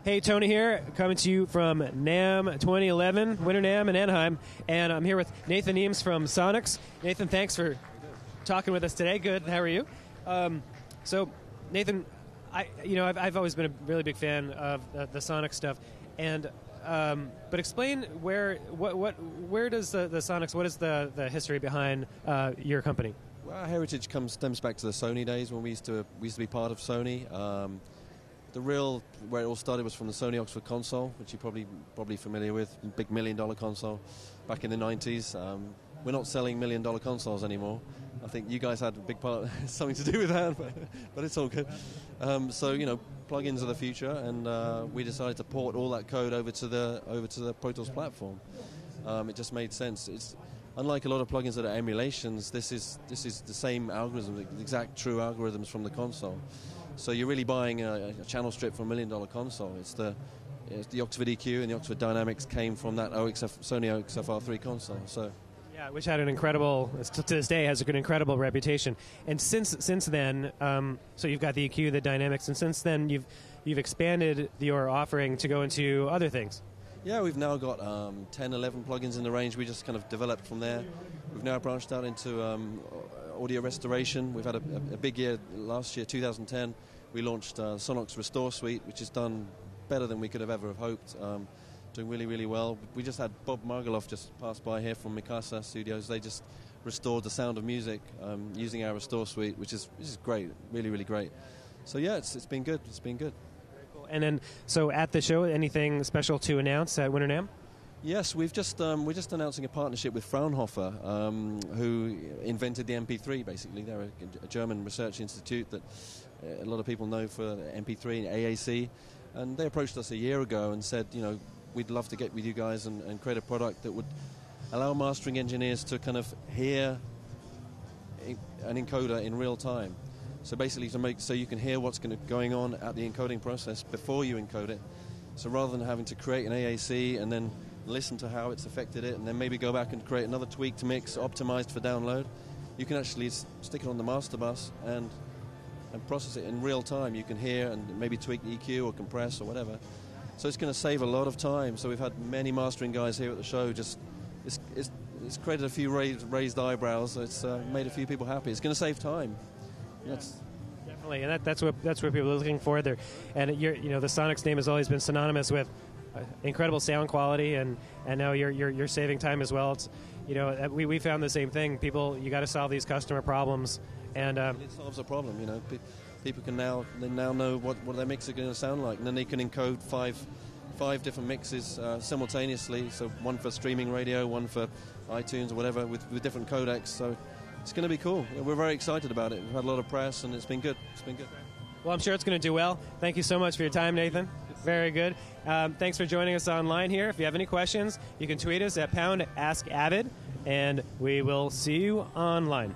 Hey, Tony here, coming to you from NAMM 2011, Winter NAMM in Anaheim, and I'm here with Nathan Eames from Sonnox. Nathan, thanks for talking with us today. Good. How are you? So, Nathan, I've always been a really big fan of the Sonnox stuff, and but explain where does the Sonnox? What is the history behind your company? Well, our heritage stems back to the Sony days when we used to be part of Sony. Where it all started was from the Sony Oxford console, which you're probably familiar with, big $1 million console back in the 90s. We're not selling $1 million consoles anymore. I think you guys had a big part, something to do with that, but it's all good. So plugins are the future, and we decided to port all that code over to the Pro Tools platform. It just made sense. It's unlike a lot of plugins that are emulations. This is the same algorithm, the exact true algorithms from the console. So you're really buying a channel strip from $1 million console. It's the Oxford EQ and the Oxford Dynamics came from that Sony OXF-R3 console. So. Yeah, which had an incredible, to this day, has an incredible reputation. And since then, so you've got the EQ, the Dynamics, and since then you've expanded your offering to go into other things. Yeah, we've now got 10, 11 plugins in the range. We just kind of developed from there. We've now branched out into audio restoration. We've had a big year last year, 2010. We launched Sonnox Restore Suite, which has done better than we could have ever hoped. Doing really, really well. We just had Bob Margaloff just pass by here from Mikasa Studios. They just restored the sound of music using our Restore Suite, which is great, really, really great. So yeah, it's been good. It's been good. Very cool. And then, so at the show, anything special to announce at Winter NAMM? Yes, we're just announcing a partnership with Fraunhofer, who invented the MP3. Basically, they're a German research institute that a lot of people know for MP3 and AAC. And they approached us a year ago and said, we'd love to get with you guys and create a product that would allow mastering engineers to kind of hear an encoder in real time. So basically, so you can hear what's going on at the encoding process before you encode it. So rather than having to create an AAC and then listen to how it's affected it and then maybe go back and create another tweaked mix optimized for download, you can actually stick it on the master bus and process it in real time. You can hear and maybe tweak the EQ or compress or whatever. So it's going to save a lot of time. So we've had many mastering guys here at the show. It's created a few raised eyebrows. So it's made a few people happy. It's going to save time. Yeah. Definitely, and that's what people are looking for there. And the Sonnox name has always been synonymous with incredible sound quality, and now you're saving time as well. It's we found the same thing. You got to solve these customer problems, and it solves a problem. People can now know what their mix is going to sound like, and then they can encode five different mixes simultaneously. So one for streaming radio, one for iTunes or whatever, with different codecs. So it's going to be cool. We're very excited about it. We've had a lot of press, and it's been good. It's been good. Well, I'm sure it's going to do well. Thank you so much for your time, Nathan. Very good. Thanks for joining us online here. If you have any questions, you can tweet us at #AskAvid, and we will see you online.